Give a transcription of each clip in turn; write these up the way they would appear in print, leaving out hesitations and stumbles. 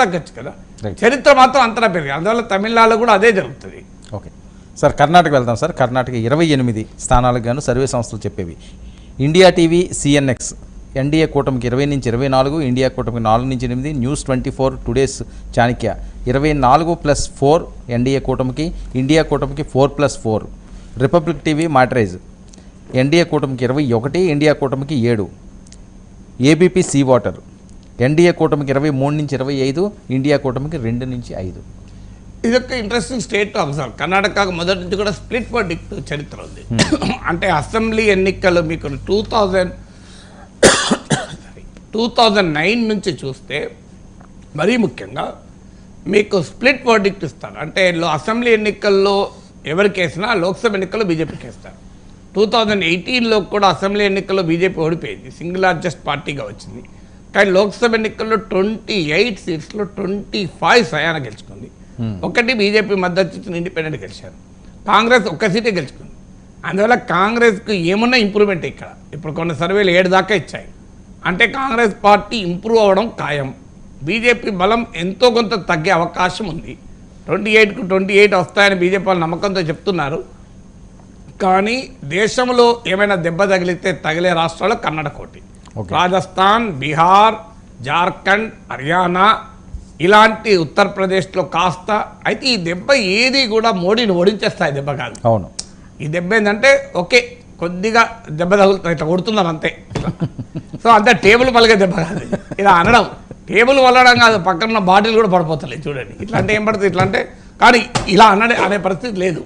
తగ్గచ్చు కదా. చరిత్ర మాత్రం అంతటా పెరిగింది. అందువల్ల తమిళనాడులో కూడా అదే జరుగుతుంది. ఓకే సార్, కర్ణాటక వెళ్దాం సార్. కర్ణాటక 28 స్థానాలకు గాను సర్వే సంస్థలు చెప్పేవి. ఇండియా టీవీ సిఎన్ఎక్స్ ఎన్డీఏ కూటమికి 20 నుంచి 24, ఇండియా కూటమికి 4 నుంచి 8, న్యూస్ 24, టుడేస్ చాణక్య 24+4 ఎన్డీఏ కూటమికి, ఇండియా కూటమికి 4+4, రిపబ్లిక్ టీవీ మాట్రైజ్ ఎన్డీఏ కూటమికి 21, ఇండియా కూటమికి 7, ఏబీపీ సీ వాటర్ ఎన్డీఏ కూటమికి 23 నుంచి 25, ఇండియా కూటమికి 2 నుంచి 5. ఇదొక interesting state to observe. Karnataka మొదటి నుంచి కూడా స్ప్లిట్ వర్డిక్ట్ చరిత్ర ఉంది. అంటే అసెంబ్లీ ఎన్నికలు మీకు 2009 నుంచి చూస్తే మరీ ముఖ్యంగా మీకు స్ప్లిట్ వర్డిక్ట్ ఇస్తారు. అంటే అసెంబ్లీ ఎన్నికల్లో ఎవరికి వేసినా లోక్సభ ఎన్నికల్లో బీజేపీకి వేస్తారు. 2018లో కూడా అసెంబ్లీ ఎన్నికల్లో బీజేపీ ఓడిపోయింది, సింగిల్ లార్జెస్ట్ పార్టీగా వచ్చింది. కానీ లోక్సభ ఎన్నికల్లో 28 సీట్స్లో 25 స్వయాన గెలుచుకుంది. ఒకటి బీజేపీ మద్దతు ఇచ్చిన ఇండిపెండెంట్ గెలిచారు. కాంగ్రెస్ ఒక్క సీటే గెలుచుకుంది. అందువల్ల కాంగ్రెస్కు ఏమన్నా ఇంప్రూవ్మెంట్ ఇక్కడ ఇప్పుడు కొన్ని సర్వేలు 7 దాకా ఇచ్చాయి. అంటే కాంగ్రెస్ పార్టీ ఇంప్రూవ్ అవ్వడం ఖాయం. బీజేపీ బలం ఎంతో కొంత తగ్గే అవకాశం ఉంది. 28కు 28 వస్తాయని బీజేపీ వాళ్ళు నమ్మకంతో చెప్తున్నారు. కానీ దేశంలో ఏమైనా దెబ్బ తగిలితే తగిలే రాష్ట్రాలు కర్ణాటక ఒకటి, రాజస్థాన్, బీహార్, జార్ఖండ్, హర్యానా, ఇలాంటి ఉత్తరప్రదేశ్లో కాస్త. అయితే ఈ దెబ్బ ఏది కూడా మోడీని ఓడించేస్తాయి దెబ్బ కాదు. అవును, ఈ దెబ్బ ఏంటంటే ఓకే కొద్దిగా దెబ్బ తగులుతుంది, ఇట్లా కొడుతున్నారు అంతే. సో అంతే, టేబుల్ పలిగే దెబ్బ కాదు ఇలా అనడం. టేబుల్ వల్లడం కాదు, పక్కన బాటిల్ కూడా పడిపోతలేదు చూడండి. ఇట్లా అంటే ఏం పడుతుంది, ఇట్లా అంటే. కానీ ఇలా అనే పరిస్థితి లేదు.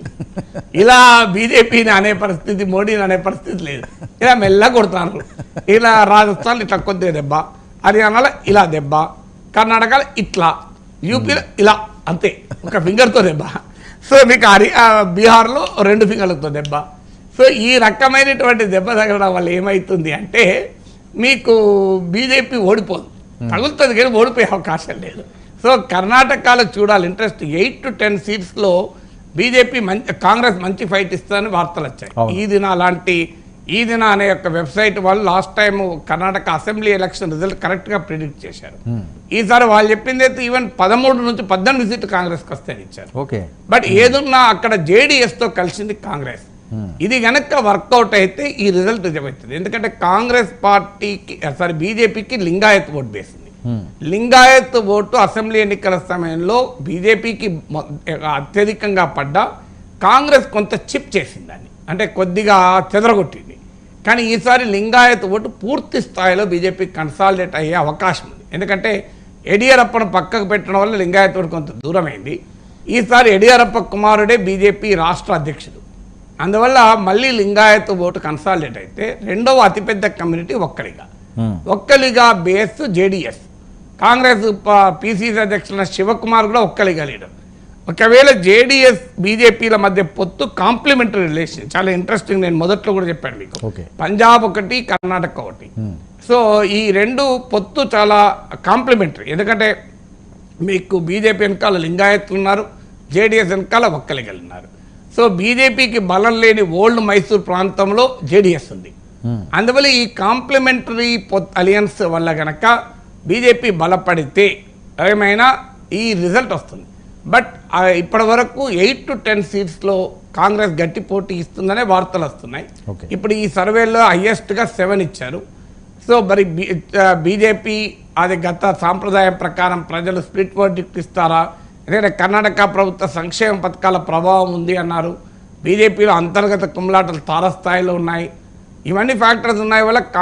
ఇలా బీజేపీని అనే పరిస్థితి, మోడీని అనే పరిస్థితి లేదు. ఇలా మెల్లగా కొడుతున్నారు. ఇలా రాజస్థాన్ ఇట్లా కొద్దిగా దెబ్బ, హర్యానాలో ఇలా దెబ్బ, కర్ణాటకలో ఇట్లా, యూపీలో ఇలా, అంతే ఒక ఫింగర్తో దెబ్బ. సో మీకు బీహార్లో 2 ఫింగర్లతో దెబ్బ. సో ఈ రకమైనటువంటి దెబ్బ తగలడం వల్ల ఏమవుతుంది అంటే మీకు బీజేపీ ఓడిపోదు, తగులుతుంది కానీ ఓడిపోయే అవకాశం లేదు. సో కర్ణాటకలో చూడాలి ఇంట్రెస్ట్. 8 to 10 సీట్స్లో బీజేపీ కాంగ్రెస్ మంచి ఫైట్ ఇస్తుందని వార్తలు వచ్చాయి. ఈ దిన అనే యొక్క వెబ్సైట్ వాళ్ళు last time Karnataka assembly election result కరెక్ట్గా ప్రిడిక్ట్ చేశారు. ఈసారి వాళ్ళు చెప్పింది అయితే ఈవెన్ 13 నుంచి 18 సీట్లు కాంగ్రెస్కి వస్తాయని ఇచ్చారు. బట్ ఏదున్నా అక్కడ జేడీఎస్తో కలిసింది కాంగ్రెస్. ఇది కనుక వర్కౌట్ అయితే ఈ రిజల్ట్ నిజమవుతుంది. ఎందుకంటే కాంగ్రెస్ పార్టీకి బీజేపీకి లింగాయత్ ఓటు బేసింది. లింగాయత్ ఓటు అసెంబ్లీ ఎన్నికల సమయంలో బీజేపీకి అత్యధికంగా పడ్డా కాంగ్రెస్ కొంత చిప్ చేసింది దాన్ని, అంటే కొద్దిగా చెదరగొట్టింది. కానీ ఈసారి లింగాయత్ ఓటు పూర్తి స్థాయిలో బీజేపీకి కన్సాలిడేట్ అయ్యే అవకాశం ఉంది. ఎందుకంటే యడియూరప్పను పక్కకు పెట్టడం వల్ల లింగాయత్ ఓటు కొంత దూరమైంది. ఈసారి యడియూరప్ప కుమారుడే బీజేపీ రాష్ట్ర అధ్యక్షుడు. అందువల్ల మళ్ళీ లింగాయత్ ఓటు కన్సాలిడేట్ అయితే రెండవ అతిపెద్ద community Vokkaliga base JDS. Congress PCC అధ్యక్షుల శివకుమార్ కూడా ఒక్కలిగా లీడర్. ఒకవేళ జేడీఎస్ బీజేపీల మధ్య పొత్తు కాంప్లిమెంటరీ రిలేషన్, చాలా ఇంట్రెస్టింగ్. నేను మొదట్లో కూడా చెప్పాను మీకు, పంజాబ్ ఒకటి, కర్ణాటక ఒకటి. సో ఈ 2 పొత్తు చాలా కాంప్లిమెంటరీ. ఎందుకంటే మీకు బీజేపీ వెనకాల లింగాయత్లు ఉన్నారు, జేడీఎస్ వెనకాల ఒక్కలిగలు ఉన్నారు. సో బీజేపీకి బలం లేని ఓల్డ్ మైసూర్ ప్రాంతంలో జేడీఎస్ ఉంది. అందువల్ల ఈ కాంప్లిమెంటరీ అలియన్స్ వల్ల గనక బీజేపీ బలపడితే ఏమైనా ఈ రిజల్ట్ వస్తుంది. బట్ ఇప్పటి వరకు 8 to 10 సీట్స్లో కాంగ్రెస్ గట్టి పోటీ ఇస్తుందనే వార్తలు వస్తున్నాయి. ఇప్పుడు ఈ సర్వేలో హయ్యెస్ట్గా 7 ఇచ్చారు. సో మరి బీజేపీ అది గత సాంప్రదాయం ప్రకారం ప్రజలు స్ప్లిట్ వర్డిక్ట్ ఇస్తారా? ఎందుకంటే కర్ణాటక ప్రభుత్వ సంక్షేమ పథకాల ప్రభావం ఉంది అన్నారు. బీజేపీలో అంతర్గత కుమ్లాటలు తారస్థాయిలో ఉన్నాయి. ఇవన్నీ ఫ్యాక్టర్స్ ఉన్నాయి వల్ల